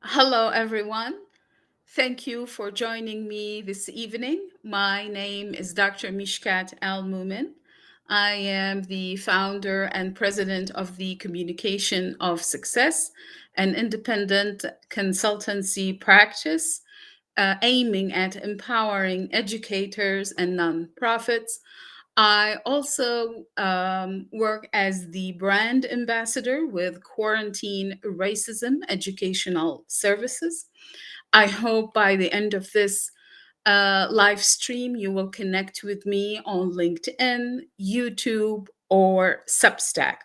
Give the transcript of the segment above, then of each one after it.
Hello, everyone. Thank you for joining me this evening. My name is Dr. Mishkat Al Mumin. I am the founder and president of the Communication of Success, an independent consultancy practice aiming at empowering educators and nonprofits. I also work as the brand ambassador with Quarantine Racism Educational Services. I hope by the end of this live stream, you will connect with me on LinkedIn, YouTube, or Substack.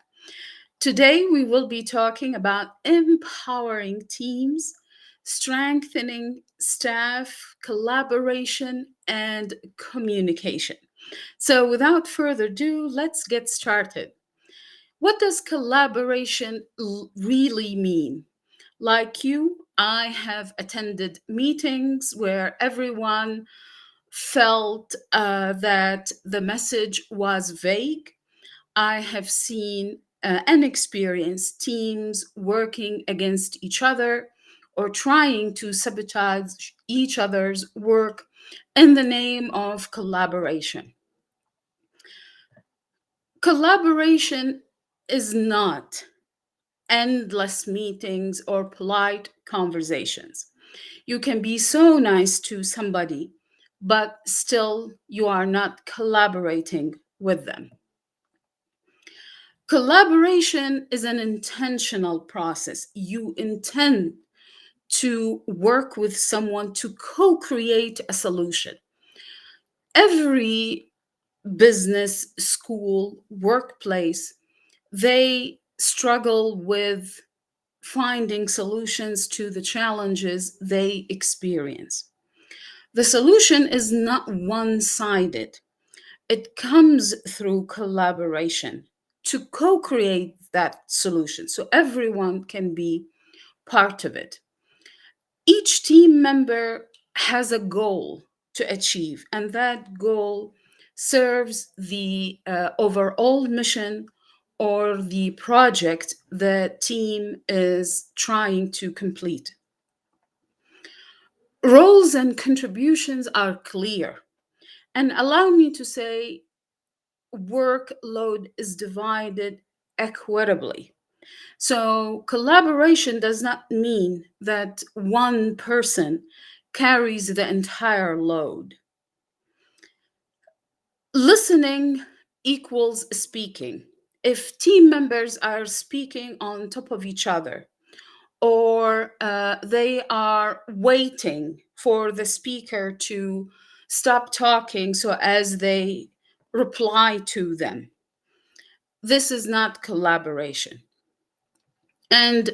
Today, we will be talking about empowering teams, strengthening staff, collaboration, and communication. So, without further ado, let's get started. What does collaboration really mean? Like you, I have attended meetings where everyone felt that the message was vague. I have seen and experienced teams working against each other or trying to sabotage each other's work in the name of collaboration. Collaboration is not endless meetings or polite conversations. You can be so nice to somebody, but still you are not collaborating with them. Collaboration is an intentional process. You intend to work with someone to co create a solution. Every business, school, workplace, they struggle with finding solutions to the challenges they experience. The solution is not one sided, it comes through collaboration to co create that solution so everyone can be part of it. Each team member has a goal to achieve, and that goal serves the overall mission or the project the team is trying to complete. Roles and contributions are clear. And allow me to say, workload is divided equitably. So, collaboration does not mean that one person carries the entire load. Listening equals speaking. If team members are speaking on top of each other, or they are waiting for the speaker to stop talking so as they reply to them, this is not collaboration. And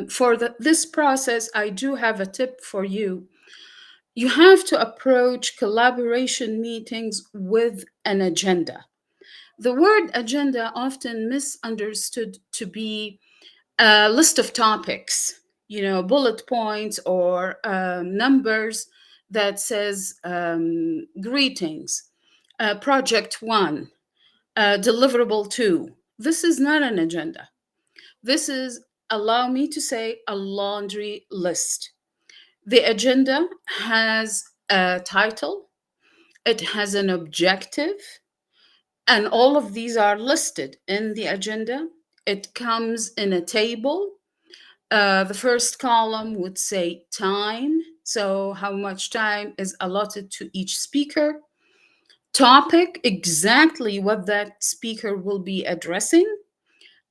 for this process, I do have a tip for you. You have to approach collaboration meetings with an agenda. The word agenda often misunderstood to be a list of topics, bullet points or numbers that says greetings, project one, deliverable two. This is not an agenda. This is, allow me to say, a laundry list. The agenda has a title, it has an objective, and all of these are listed in the agenda. It comes in a table. The first column would say time, so how much time is allotted to each speaker. Topic, exactly what that speaker will be addressing.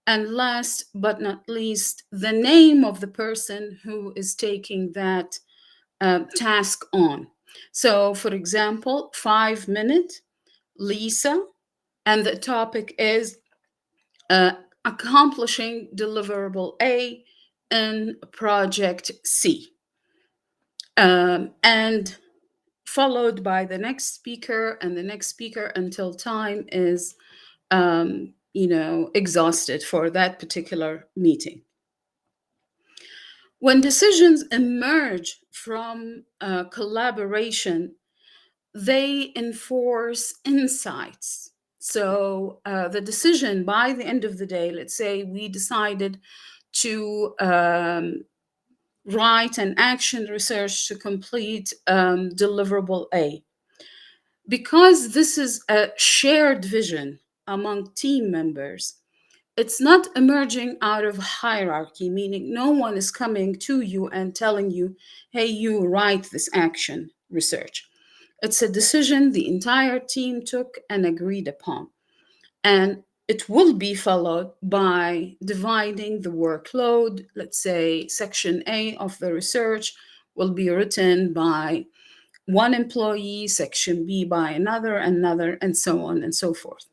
And last but not least, the name of the person who is taking that task on. So, for example, 5 minute, Lisa, and the topic is uh, accomplishing deliverable A in project C. And followed by the next speaker and the next speaker until time is, exhausted for that particular meeting. When decisions emerge from collaboration, they enforce insights. So the decision by the end of the day, let's say we decided to write an action research to complete deliverable A. Because this is a shared vision among team members, it's not emerging out of hierarchy, meaning no one is coming to you and telling you, hey, you write this action research. It's a decision the entire team took and agreed upon. And it will be followed by dividing the workload. Let's say section A of the research will be written by one employee, section B by another, and so on and so forth.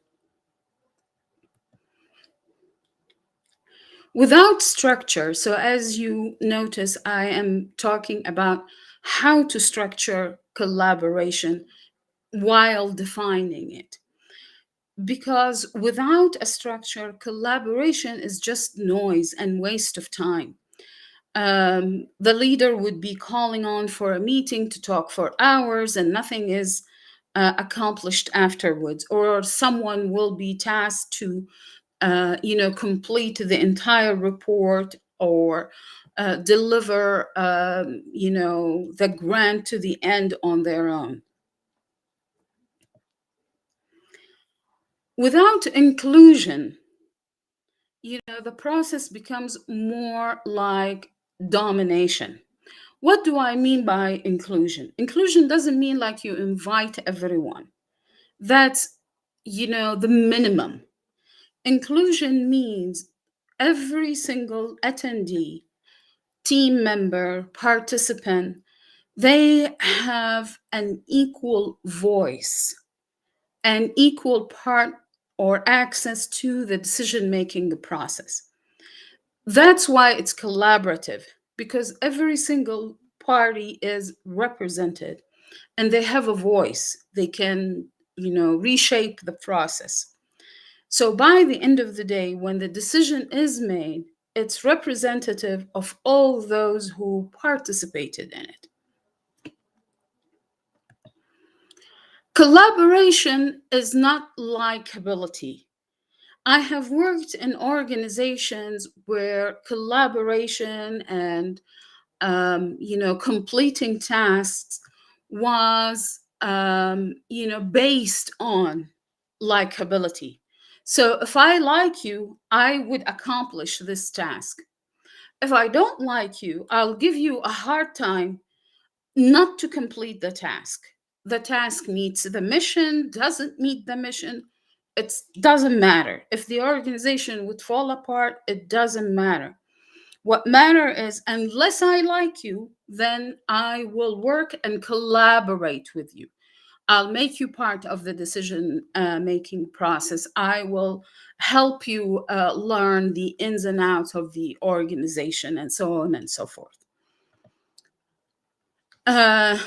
Without structure, so as you notice, I am talking about how to structure collaboration while defining it. Because without a structure, collaboration is just noise and waste of time. The leader would be calling on for a meeting to talk for hours and nothing is accomplished afterwards, or someone will be tasked to complete the entire report or deliver the grant to the end on their own. Without inclusion, the process becomes more like domination. What do I mean by inclusion? Inclusion doesn't mean like you invite everyone. That's, the minimum. Inclusion means every single attendee, team member, participant, they have an equal voice, an equal part or access to the decision making process. That's why it's collaborative, because every single party is represented and they have a voice. They can, reshape the process. So by the end of the day, when the decision is made, it's representative of all those who participated in it. Collaboration is not likability. I have worked in organizations where collaboration and completing tasks was based on likability. So if I like you, I would accomplish this task. If I don't like you, I'll give you a hard time not to complete the task. The task meets the mission, doesn't meet the mission, it doesn't matter. If the organization would fall apart, it doesn't matter. What matter is, unless I like you, then I will work and collaborate with you. I'll make you part of the decision making process. I will help you learn the ins and outs of the organization and so on and so forth. Uh,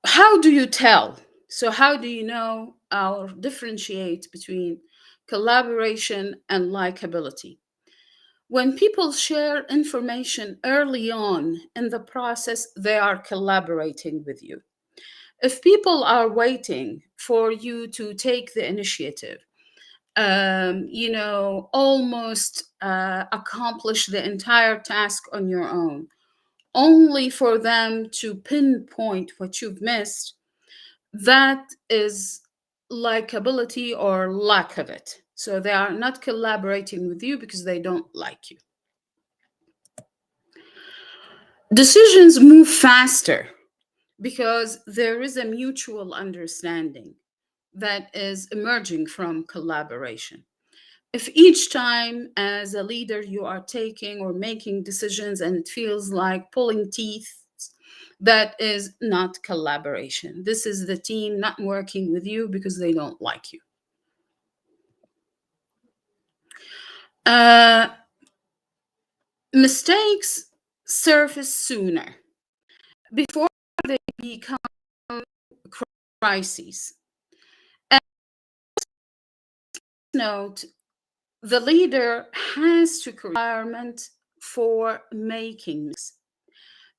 how do you tell? So, how do you know or differentiate between collaboration and likability? When people share information early on in the process, they are collaborating with you. If people are waiting for you to take the initiative, almost accomplish the entire task on your own, only for them to pinpoint what you've missed, that is likability or lack of it. So they are not collaborating with you because they don't like you. Decisions move faster because there is a mutual understanding that is emerging from collaboration. If each time as a leader you are taking or making decisions and it feels like pulling teeth, that is not collaboration. This is the team not working with you because they don't like you. Uh, Mistakes surface sooner before they become crises. And note, the leader has to create environment for making.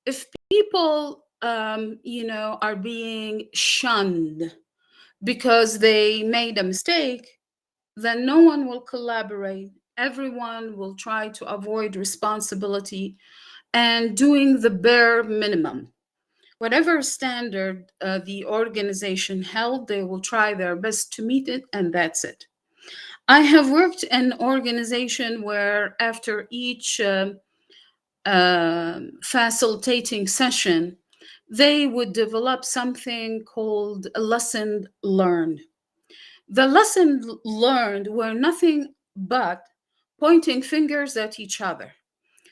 If people, are being shunned because they made a mistake, then no one will collaborate. Everyone will try to avoid responsibility and doing the bare minimum. Whatever standard the organization held, they will try their best to meet it, and that's it. I have worked in an organization where after each facilitating session, they would develop something called a lesson learned. The lesson learned were nothing but pointing fingers at each other.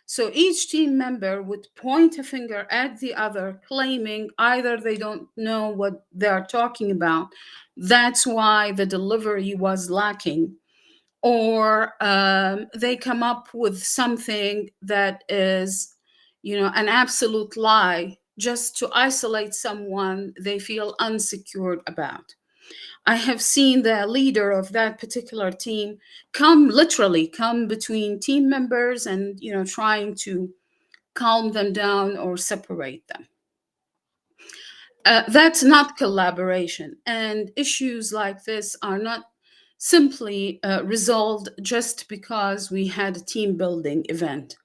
So each team member would point a finger at the other, claiming either they don't know what they are talking about, that's why the delivery was lacking, or they come up with something that is, an absolute lie just to isolate someone they feel unsecured about. I have seen the leader of that particular team literally come between team members and, trying to calm them down or separate them. That's not collaboration. And issues like this are not simply resolved just because we had a team building event.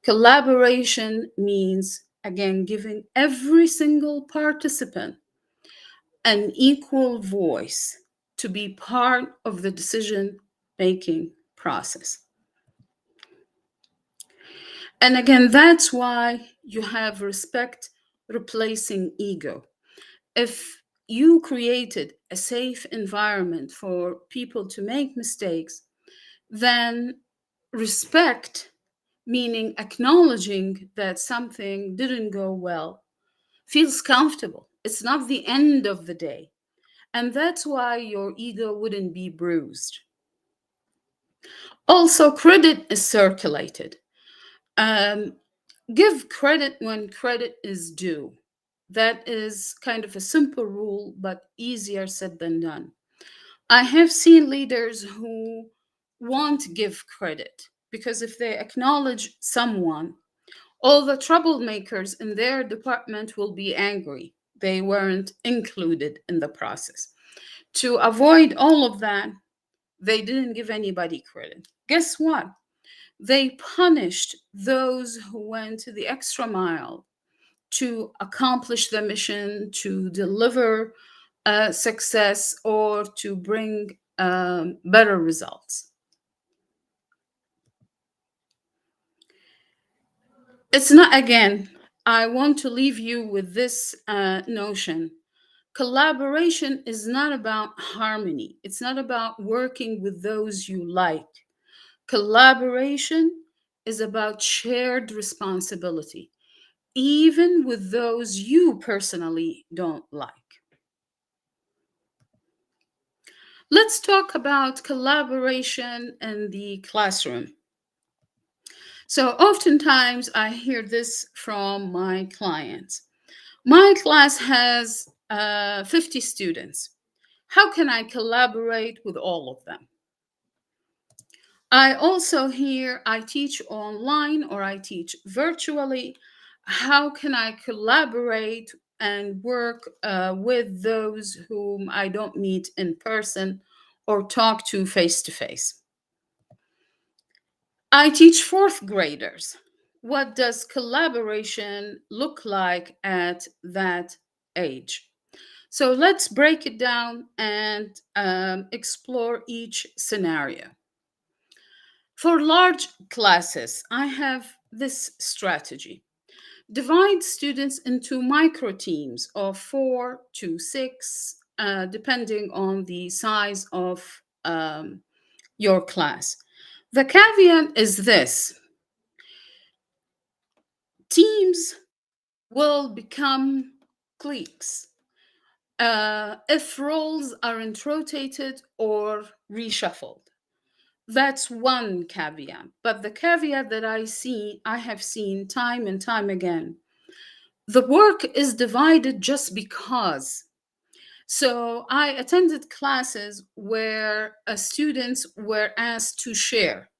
Collaboration means, again, giving every single participant an equal voice to be part of the decision making process. And again, that's why you have respect replacing ego. If you created a safe environment for people to make mistakes, then respect, meaning acknowledging that something didn't go well, feels comfortable. It's not the end of the day. And that's why your ego wouldn't be bruised. Also, credit is circulated. Um, Give credit when credit is due. That is kind of a simple rule, but easier said than done. I have seen leaders who won't give credit because if they acknowledge someone, all the troublemakers in their department will be angry. They weren't included in the process. To avoid all of that, they didn't give anybody credit. Guess what? They punished those who went the extra mile to accomplish the mission, to deliver success, or to bring better results. It's not, again, I want to leave you with this notion. Collaboration is not about harmony, it's not about working with those you like. Collaboration is about shared responsibility, even with those you personally don't like. Let's talk about collaboration in the classroom. So, oftentimes I hear this from my clients. My class has 50 students. How can I collaborate with all of them? I also hear I teach online or I teach virtually. How can I collaborate and work with those whom I don't meet in person or talk to face to face? I teach fourth graders. What does collaboration look like at that age? So let's break it down and explore each scenario. For large classes, I have this strategy. Divide students into micro teams of 4 to 6, depending on the size of your class. The caveat is this: teams will become cliques if roles aren't rotated or reshuffled. That's one caveat. But the caveat that I have seen time and time again, the work is divided just because. So I attended classes where students were asked to share.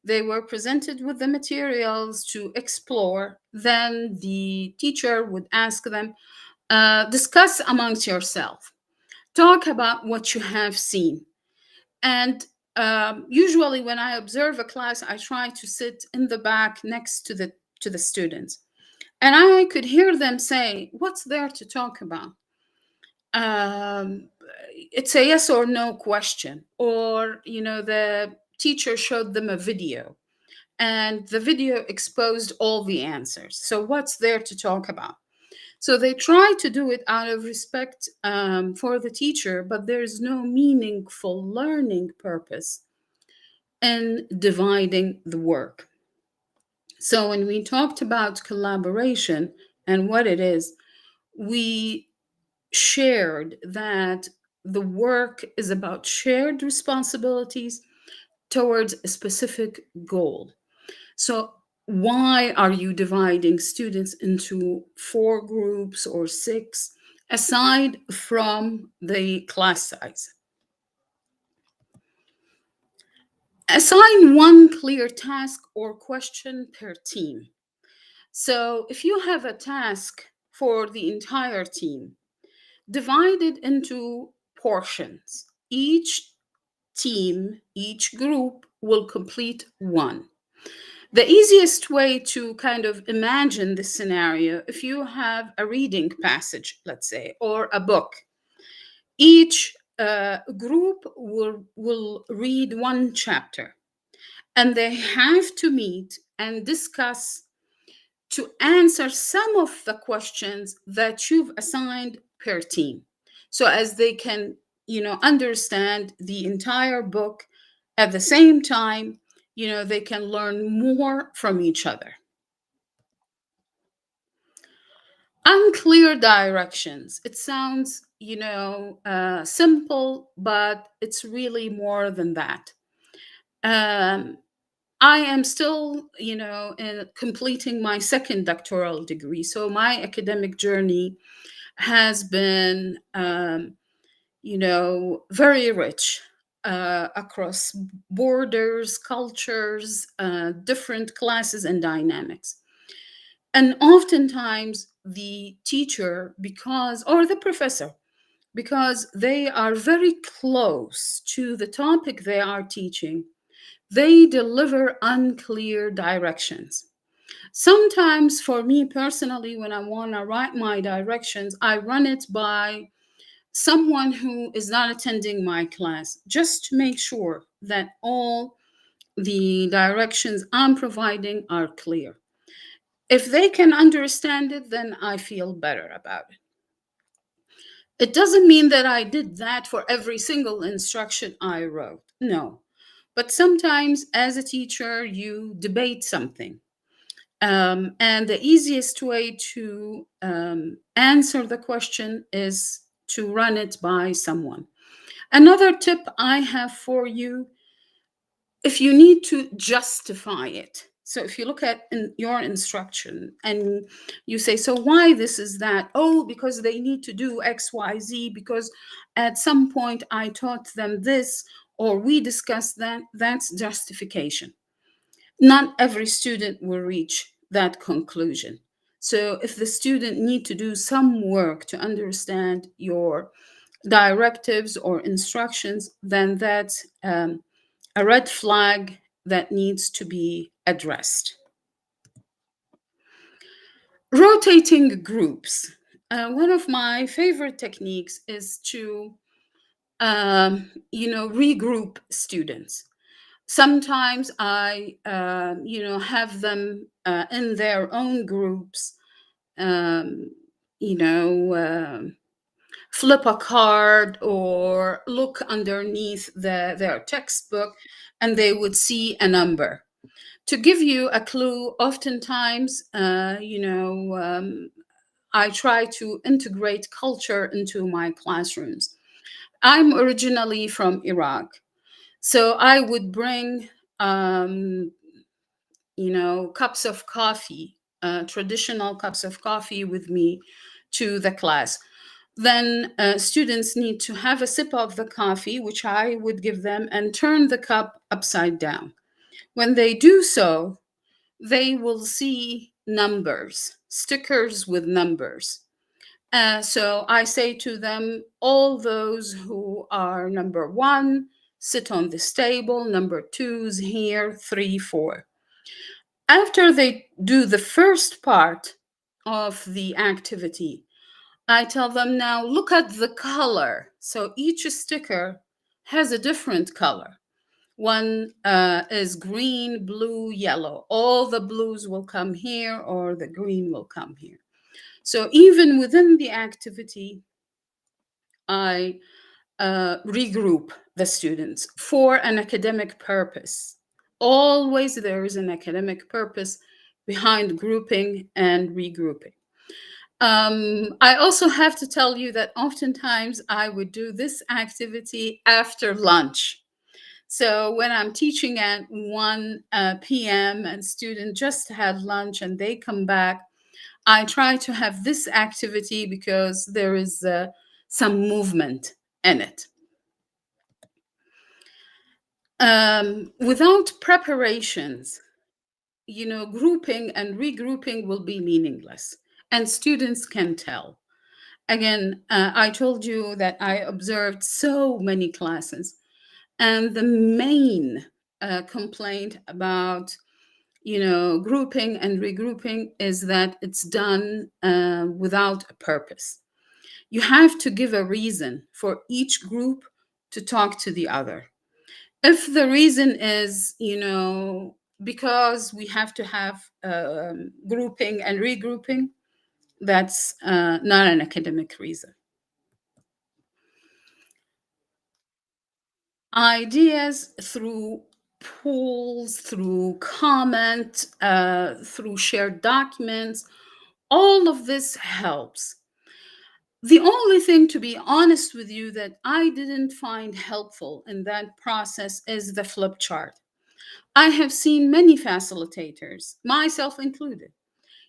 They were presented with the materials to explore. Then the teacher would ask them, discuss amongst yourself, talk about what you have seen. And usually, when I observe a class, I try to sit in the back next to the to the students. And I could hear them say, "What's there to talk about?" Um, it's a yes or no question. Or, the teacher showed them a video and the video exposed all the answers. So, what's there to talk about? So, they try to do it out of respect for the teacher, but there's no meaningful learning purpose in dividing the work. So, when we talked about collaboration and what it is, we shared that the work is about shared responsibilities towards a specific goal. So, why are you dividing students into four groups or six, aside from the class size? Assign one clear task or question per team. So, if you have a task for the entire team, divide it into portions. Each group will complete one. The easiest way to kind of imagine this scenario, if you have a reading passage, let's say, or a book, each group will read one chapter, and they have to meet and discuss to answer some of the questions that you've assigned per team, so as they can understand the entire book at the same time. They can learn more from each other. Unclear directions, it sounds simple, but it's really more than that. um, I am still, completing my second doctoral degree. So my academic journey has been, very rich across borders, cultures, different classes, and dynamics. And oftentimes, the teacher, or the professor, because they are very close to the topic they are teaching, they deliver unclear directions. Sometimes, for me personally, when I want to write my directions, I run it by someone who is not attending my class, just to make sure that all the directions I'm providing are clear. If they can understand it, then I feel better about it. It doesn't mean that I did that for every single instruction I wrote. No. But sometimes, as a teacher, you debate something. And the easiest way to answer the question is to run it by someone. Another tip I have for you, if you need to justify it. So if you look at your instruction and you say, so why this is that? Oh, because they need to do X, Y, Z, because at some point I taught them this, or we discussed that, that's justification. Not every student will reach that conclusion. So if the student need to do some work to understand your directives or instructions, then that's a red flag that needs to be addressed. Rotating groups. One of my favorite techniques is to, regroup students. Sometimes I, have them in their own groups, um, you know, um flip a card or look underneath their textbook, and they would see a number. To give you a clue, oftentimes, I try to integrate culture into my classrooms. I'm originally from Iraq, so I would bring, um, cups of coffee, traditional cups of coffee with me to the class. Then students need to have a sip of the coffee, which I would give them, and turn the cup upside down. When they do so, they will see numbers, stickers with numbers. So I say to them, all those who are number one, sit on this table, number two's here, three, four. After they do the first part of the activity, I tell them, now look at the color. So each sticker has a different color. One is green, blue, yellow. All the blues will come here, or the green will come here. So even within the activity, I regroup the students for an academic purpose. Always there is an academic purpose behind grouping and regrouping. I also have to tell you that oftentimes I would do this activity after lunch. So when I'm teaching at 1 p.m. and students just had lunch and they come back, I try to have this activity because there is some movement in it. Without preparations, grouping and regrouping will be meaningless, and students can tell. Again, I told you that I observed so many classes, and the main complaint about grouping and regrouping is that it's done without a purpose. You have to give a reason for each group to talk to the other. If the reason is, because we have to have grouping and regrouping, that's not an academic reason. Ideas through polls, through comment, through shared documents, all of this helps. The only thing, to be honest with you, that I didn't find helpful in that process is the flip chart. I have seen many facilitators, myself included,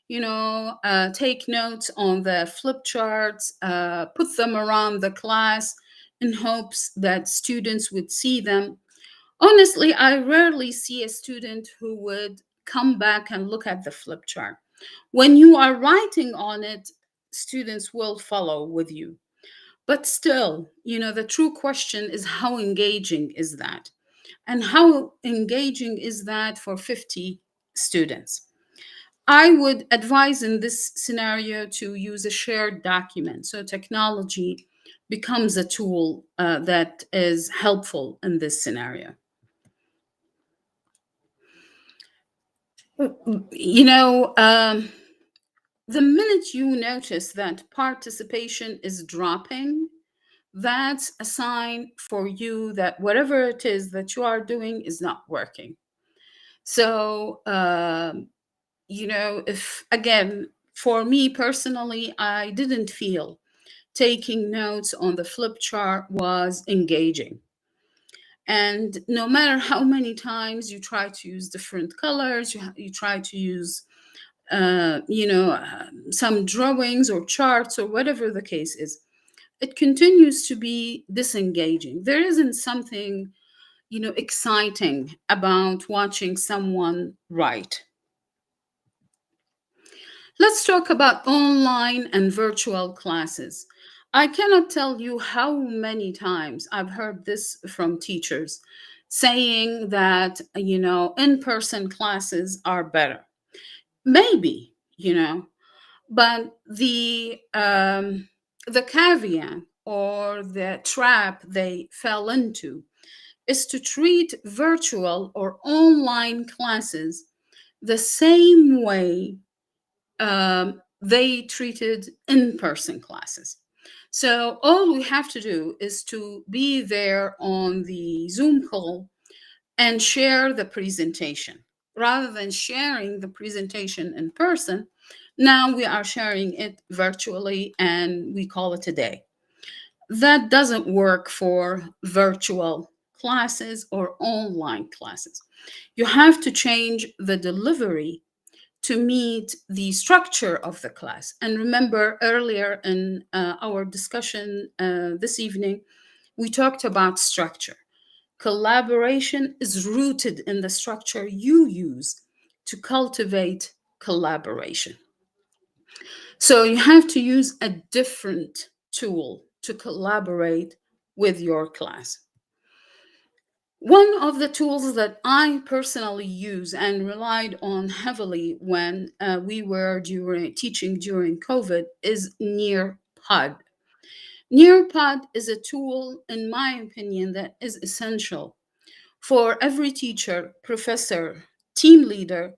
take notes on the flip charts, put them around the class in hopes that students would see them. Honestly, I rarely see a student who would come back and look at the flip chart. When you are writing on it, students will follow with you. But still, the true question is, how engaging is that? And how engaging is that for 50 students? I would advise in this scenario to use a shared document. So technology becomes a tool that is helpful in this scenario. You know, the minute you notice that participation is dropping, that's a sign for you that whatever it is that you are doing is not working. So, if again, for me personally, I didn't feel taking notes on the flip chart was engaging. And no matter how many times you try to use different colors, you try to use, some drawings or charts or whatever the case is, it continues to be disengaging. There isn't something, exciting about watching someone write. Let's talk about online and virtual classes. I cannot tell you how many times I've heard this from teachers saying that, in person classes are better. Maybe, but the caveat or the trap they fell into is to treat virtual or online classes the same way they treated in person classes. So all we have to do is to be there on the Zoom call and share the presentation. Rather than sharing the presentation in person, now we are sharing it virtually and we call it a day. That doesn't work for virtual classes or online classes. You have to change the delivery to meet the structure of the class. And remember, earlier in our discussion this evening, we talked about structure. Collaboration is rooted in the structure you use to cultivate collaboration. So you have to use a different tool to collaborate with your class. One of the tools that I personally use and relied on heavily when we were during teaching during COVID is Nearpod. Nearpod is a tool, in my opinion, that is essential for every teacher, professor, team leader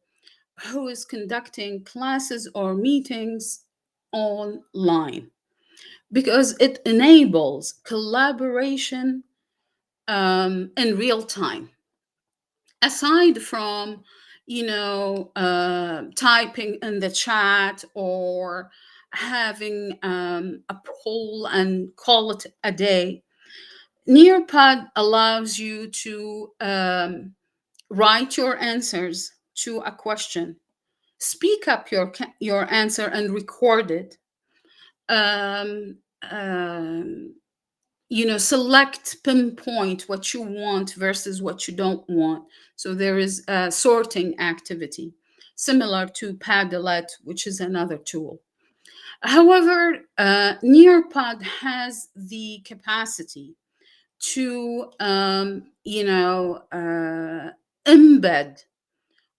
who is conducting classes or meetings online, because it enables collaboration in real time. Aside from, typing in the chat or having a poll and call it a day, Nearpod allows you to write your answers to a question, speak up your answer and record it. Um, um, Select, pinpoint what you want versus what you don't want. So there is a sorting activity similar to Padlet, which is another tool. However, Nearpod has the capacity to embed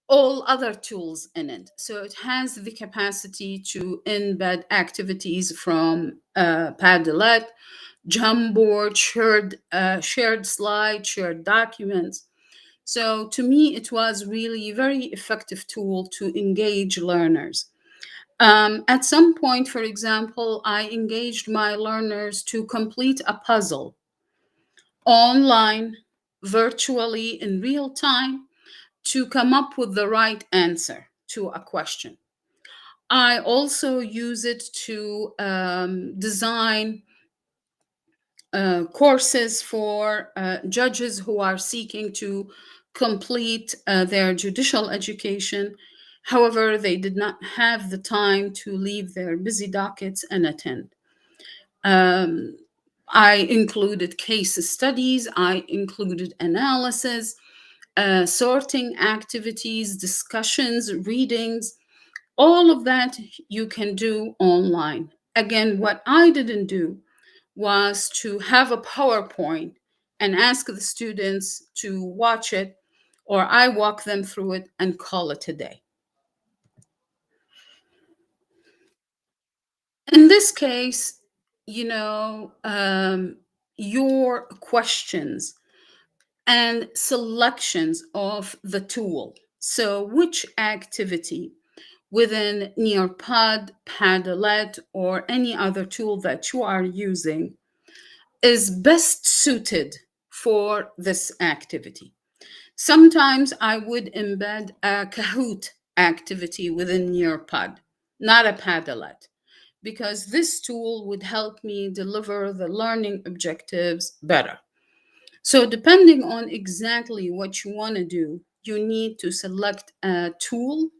all other tools in it. So it has the capacity to embed activities from Padlet, Jamboard, shared slide, shared documents. So to me, it was really a very effective tool to engage learners. At some point, for example, I engaged my learners to complete a puzzle online, virtually, in real time, to come up with the right answer to a question. I also use it to design courses for judges who are seeking to complete their judicial education. However, they did not have the time to leave their busy dockets and attend. Um, I included case studies, I included analysis, sorting activities, discussions, readings. All of that you can do online. Again, what I didn't do was to have a PowerPoint and ask the students to watch it, or I walk them through it and call it a day. In this case, your questions and selections of the tool. So, which activity within Nearpod, Padlet, or any other tool that you are using is best suited for this activity? Sometimes I would embed a Kahoot activity within Nearpod, not a Padlet, because this tool would help me deliver the learning objectives better. So, depending on exactly what you want to do, you need to select a tool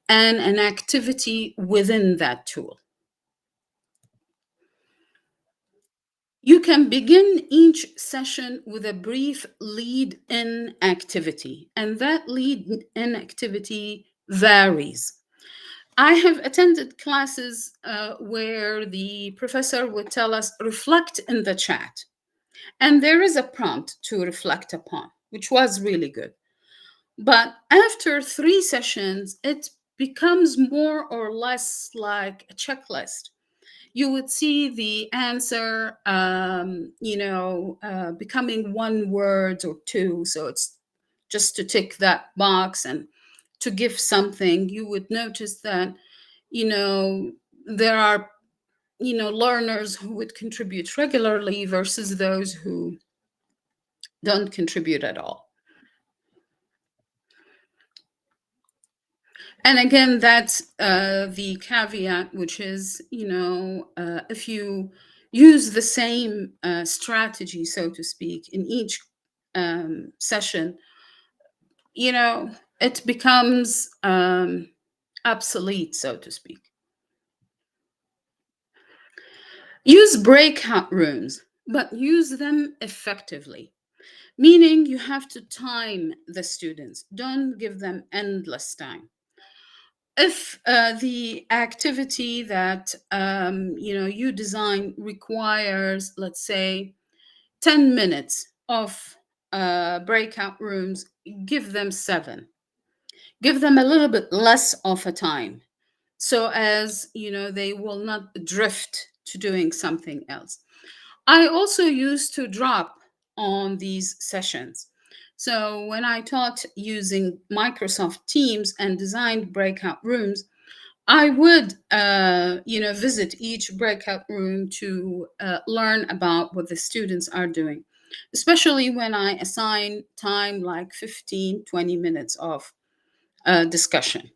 and an activity within that tool. You can begin each session with a brief lead in activity, and that lead in activity varies. I have attended classes where the professor would tell us, reflect in the chat. And there is a prompt to reflect upon, which was really good. But after 3 sessions, it becomes more or less like a checklist. You would see the answer, becoming one word or two. So it's just to tick that box and to give something. You would notice that, there are, learners who would contribute regularly versus those who don't contribute at all. And again, that's the caveat, which is, if you use the same strategy, so to speak, in each session, it becomes obsolete, so to speak. Use breakout rooms, but use them effectively. Meaning you have to time the students. Don't give them endless time. If the activity that you design requires, let's say, 10 minutes of breakout rooms, give them 7. Give them a little bit less of a time, so as they will not drift to doing something else. I also used to drop on these sessions. So when I taught using Microsoft Teams and designed breakout rooms, I would, visit each breakout room to learn about what the students are doing, especially when I assign time like 15, 20 minutes of discussion.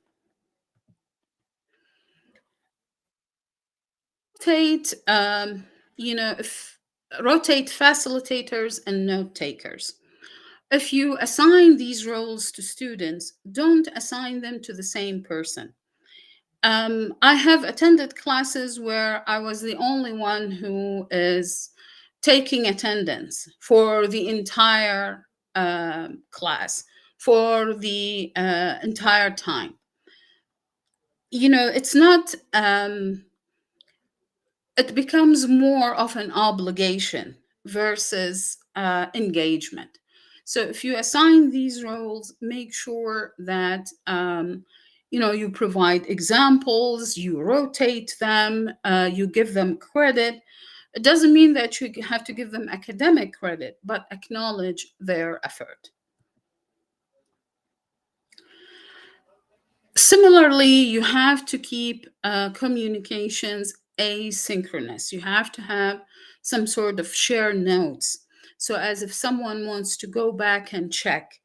Rotate, if rotate facilitators and note takers. If you assign these roles to students, don't assign them to the same person. I have attended classes where I was the only one who is taking attendance for the entire class, for the entire time. It's not, it becomes more of an obligation versus engagement. So if you assign these roles, make sure that you provide examples, you rotate them, you give them credit. It doesn't mean that you have to give them academic credit, but acknowledge their effort. Similarly, you have to keep communications asynchronous. You have to have some sort of share notes. So, as if someone wants to go back and check,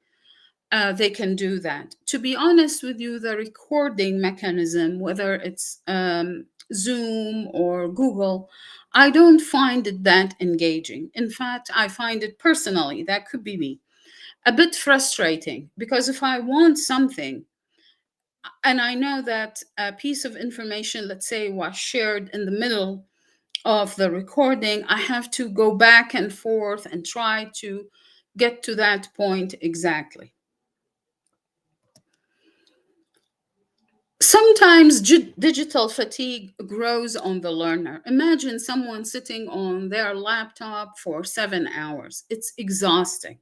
they can do that. To be honest with you, the recording mechanism, whether it's Zoom or Google, I don't find it that engaging. In fact, I find it personally, that could be me, a bit frustrating, because if I want something, and I know that a piece of information, let's say, was shared in the middle of the recording, I have to go back and forth and try to get to that point exactly. Sometimes digital fatigue grows on the learner. Imagine someone sitting on their laptop for 7 hours. It's exhausting.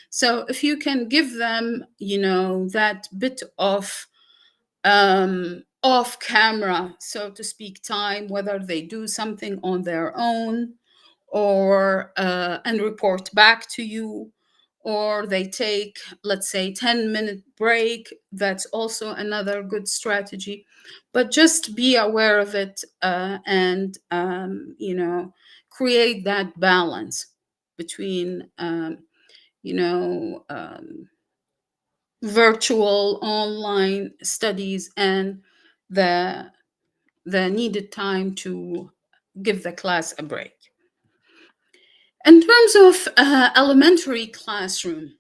So if you can give them, that bit of off camera, so to speak, time, whether they do something on their own or and report back to you, or they take, let's say, 10-minute break. That's also another good strategy. But just be aware of it, and create that balance between you know um, virtual online studies and the needed time to give the class a break. In terms of elementary classroom,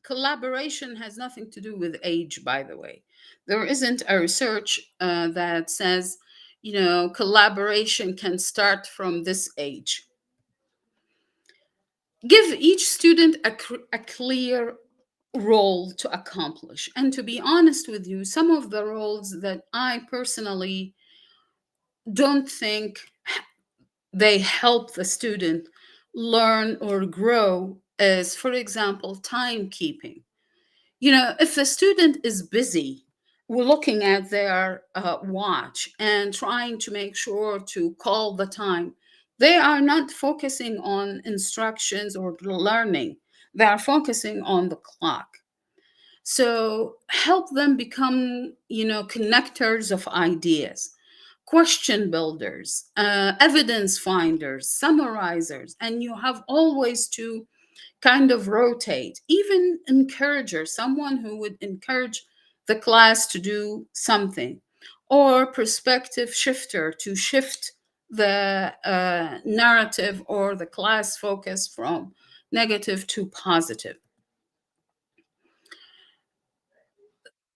collaboration has nothing to do with age, by the way. There isn't a research that says, collaboration can start from this age. Give each student a clear role to accomplish. And to be honest with you, some of the roles that I personally don't think they help the student learn or grow is, for example, timekeeping. If the student is busy looking at their watch and trying to make sure to call the time, they are not focusing on instructions or learning. They are focusing on the clock. So help them become, connectors of ideas, question builders, evidence finders, summarizers, and you have always to kind of rotate, even encourager, someone who would encourage the class to do something, or perspective shifter to shift the narrative or the class focus from negative to positive.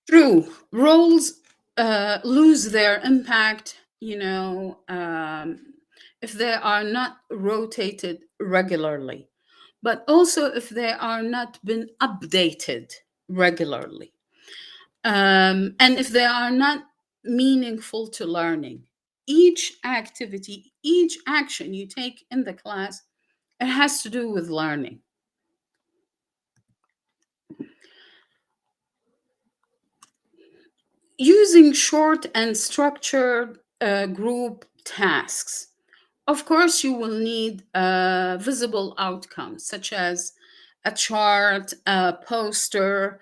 True, roles lose their impact, if they are not rotated regularly, but also if they are not been updated regularly, and if they are not meaningful to learning. Each activity, each action you take in the class, it has to do with learning. Using short and structured group tasks. Of course, you will need visible outcomes such as a chart, a poster,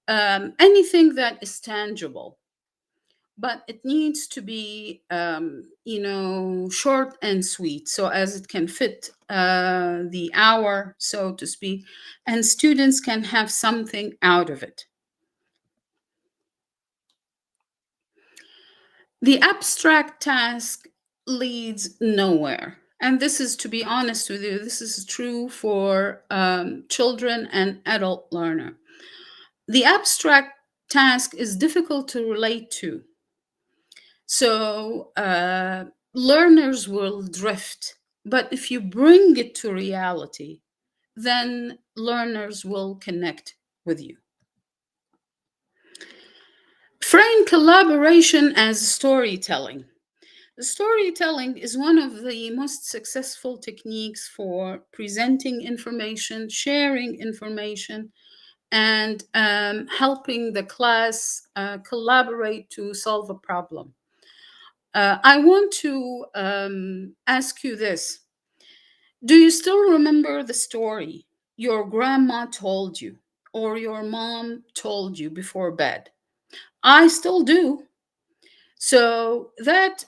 anything that is tangible. But it needs to be, short and sweet so as it can fit the hour, so to speak, and students can have something out of it. The abstract task leads nowhere. And this is, to be honest with you, this is true for children and adult learner. The abstract task is difficult to relate to. So learners will drift. But if you bring it to reality, then learners will connect with you. Frame collaboration as storytelling. Storytelling is one of the most successful techniques for presenting information, sharing information, and helping the class collaborate to solve a problem. I want to ask you this. Do you still remember the story your grandma told you or your mom told you before bed? I still do. So that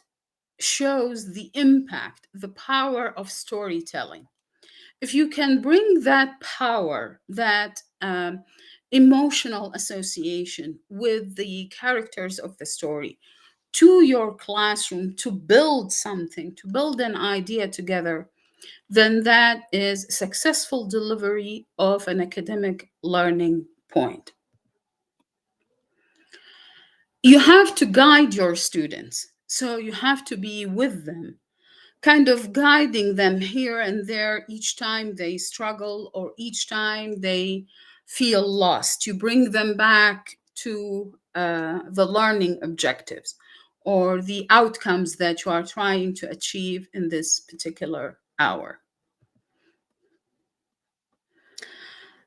shows the impact, the power of storytelling. If you can bring that power, that emotional association with the characters of the story to your classroom to build something, to build an idea together, then that is successful delivery of an academic learning point. You have to guide your students, so you have to be with them, kind of guiding them here and there each time they struggle or each time they feel lost. You bring them back to the learning objectives or the outcomes that you are trying to achieve in this particular hour.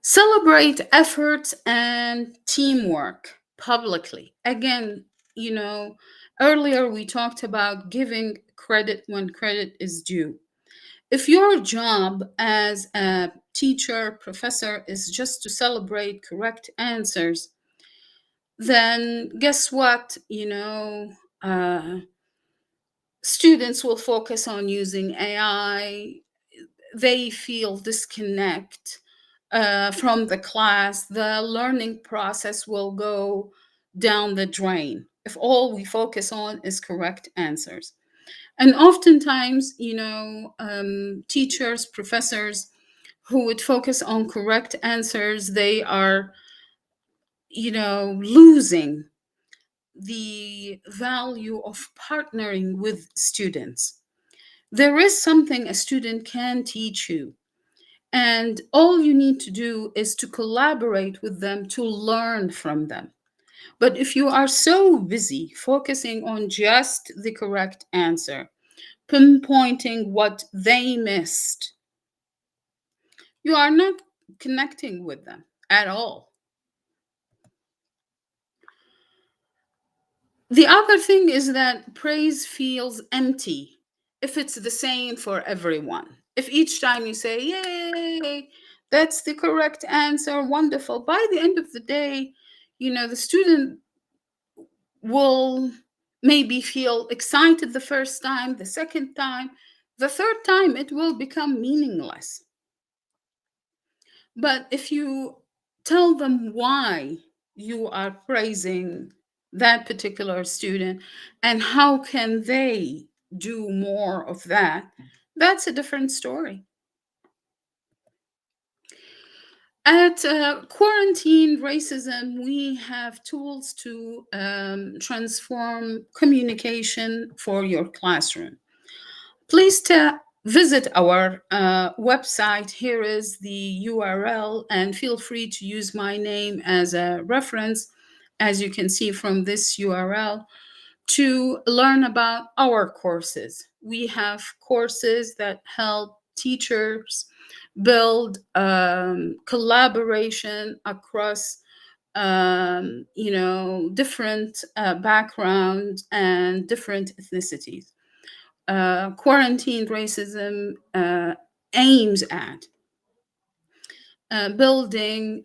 Celebrate efforts and teamwork publicly. Again, you know, earlier we talked about giving credit when credit is due. If your job as a teacher, professor is just to celebrate correct answers, then guess what? Students will focus on using AI. They feel disconnect from the class. The learning process will go down the drain if all we focus on is correct answers. And oftentimes, teachers, professors who would focus on correct answers, they are, losing the value of partnering with students. There is something a student can teach you, and all you need to do is to collaborate with them to learn from them. But if you are so busy focusing on just the correct answer, pinpointing what they missed, you are not connecting with them at all. The other thing is that praise feels empty if it's the same for everyone. If each time you say, "Yay, that's the correct answer, wonderful," by the end of the day, the student will maybe feel excited the first time, the second time, the third time, it will become meaningless. But if you tell them why you are praising that particular student and how can they do more of that, that's a different story. At Quarantine Racism, we have tools to transform communication for your classroom. Please visit our website. Here is the URL, and feel free to use my name as a reference, as you can see from this URL, to learn about our courses. We have courses that help teachers build collaboration across different backgrounds and different ethnicities. Quarantine racism aims at building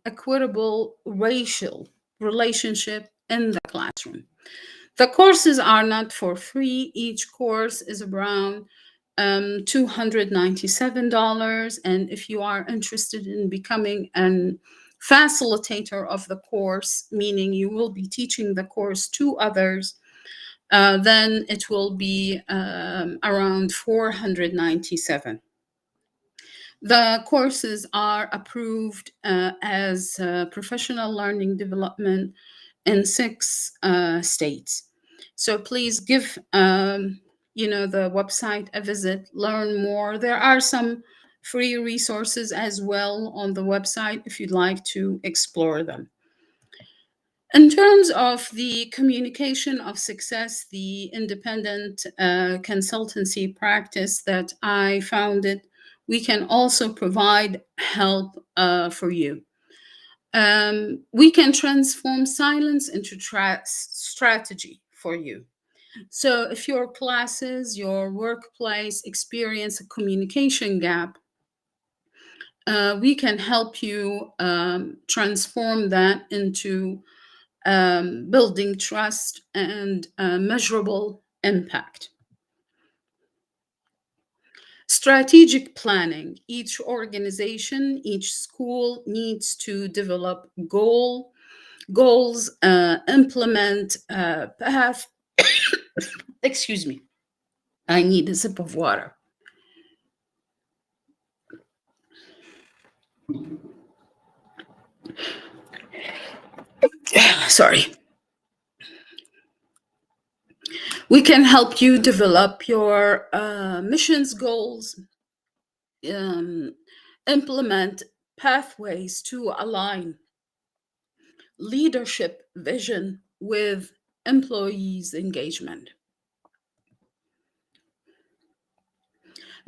equitable racial relationship in the classroom. The courses are not for free. Each course is around $297. And if you are interested in becoming an facilitator of the course, meaning you will be teaching the course to others, then it will be around 497. The courses are approved as professional learning development in 6 states. So please give the website a visit, learn more. There are some free resources as well on the website if you'd like to explore them. In terms of the communication of success, the independent consultancy practice that I founded, we can also provide help for you. We can transform silence into strategy for you. So if your classes, your workplace experience a communication gap, we can help you transform that into building trust and measurable impact. Strategic planning. Each organization, each school needs to develop goals, implement path. Excuse me. I need a sip of water. Sorry. We can help you develop your missions goals, implement pathways to align leadership vision with employees' engagement.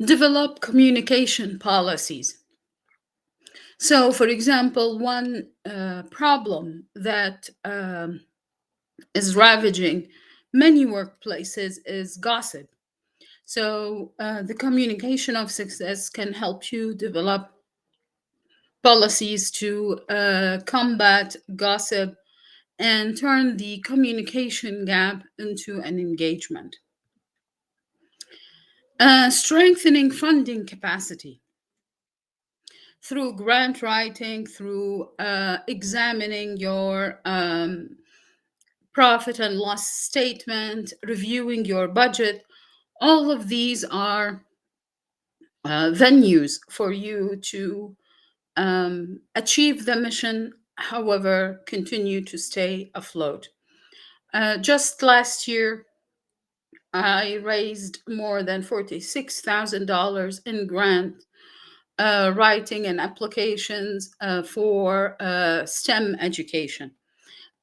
Develop communication policies. So, for example, one problem that is ravaging many workplaces is gossip. So, the communication of success can help you develop policies to combat gossip and turn the communication gap into an engagement. Strengthening funding capacity through grant writing, through examining your profit and loss statement, reviewing your budget. All of these are venues for you to achieve the mission, however, continue to stay afloat. Just last year, I raised more than $46,000 in grant writing and applications for STEM education.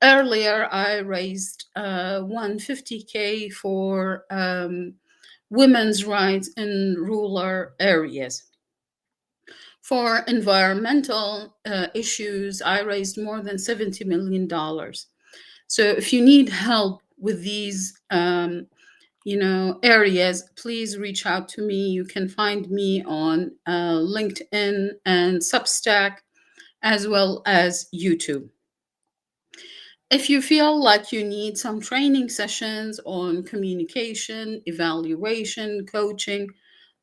Earlier, I raised 150K for women's rights in rural areas. For environmental issues, I raised more than $70 million. So if you need help with these areas, please reach out to me. You can find me on LinkedIn and Substack, as well as YouTube. If you feel like you need some training sessions on communication, evaluation, coaching,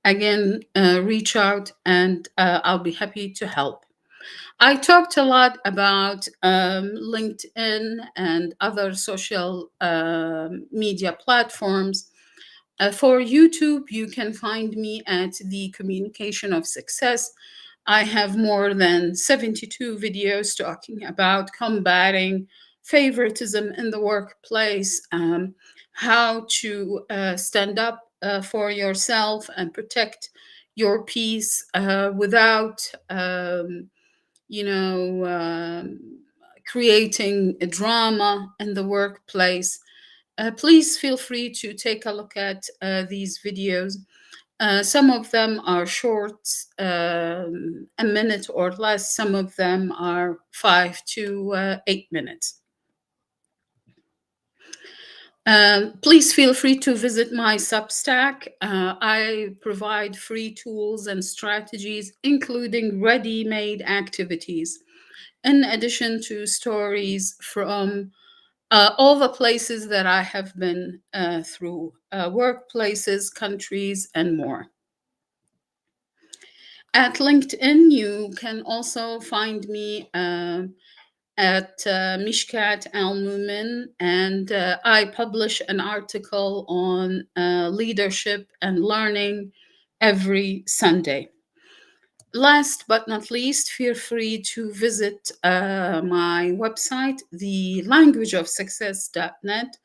again, reach out and I'll be happy to help. I talked a lot about LinkedIn and other social media platforms. For YouTube, you can find me at The Communication of Success. I have more than 72 videos talking about combating favoritism in the workplace, how to stand up for yourself and protect your peace without, creating a drama in the workplace. Please feel free to take a look at these videos. Some of them are short, a minute or less. Some of them are 5 to 8 minutes. Please feel free to visit my Substack. I provide free tools and strategies, including ready made activities, in addition to stories from all the places that I have been through, workplaces, countries, and more. At LinkedIn, you can also find me at Mishkat Al Mumin, and I publish an article on leadership and learning every Sunday. Last but not least, feel free to visit my website, thelanguageofsuccess.net.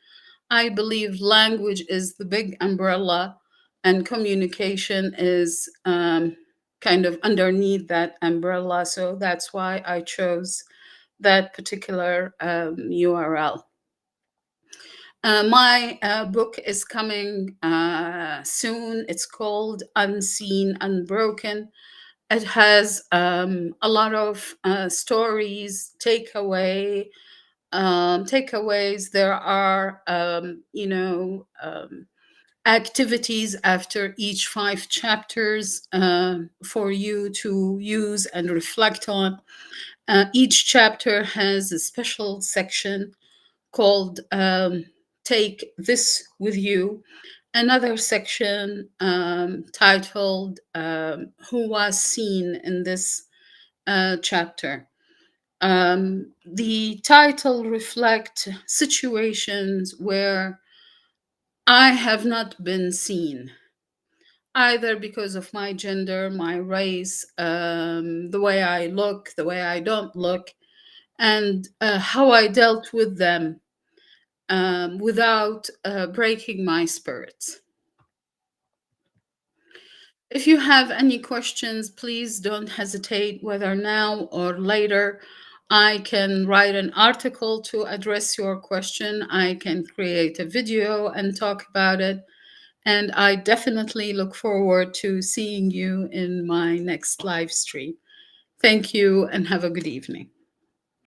I believe language is the big umbrella, and communication is kind of underneath that umbrella. So that's why I chose that particular URL. My book is coming soon. It's called Unseen Unbroken. It has a lot of stories, takeaways. There are, activities after each 5 chapters for you to use and reflect on. Each chapter has a special section called Take This With You, another section titled Who Was Seen in This Chapter. The title reflects situations where I have not been seen, either because of my gender, my race, the way I look, the way I don't look, and how I dealt with them without breaking my spirits. If you have any questions, please don't hesitate, whether now or later. I can write an article to address your question. I can create a video and talk about it. And I definitely look forward to seeing you in my next live stream. Thank you and have a good evening.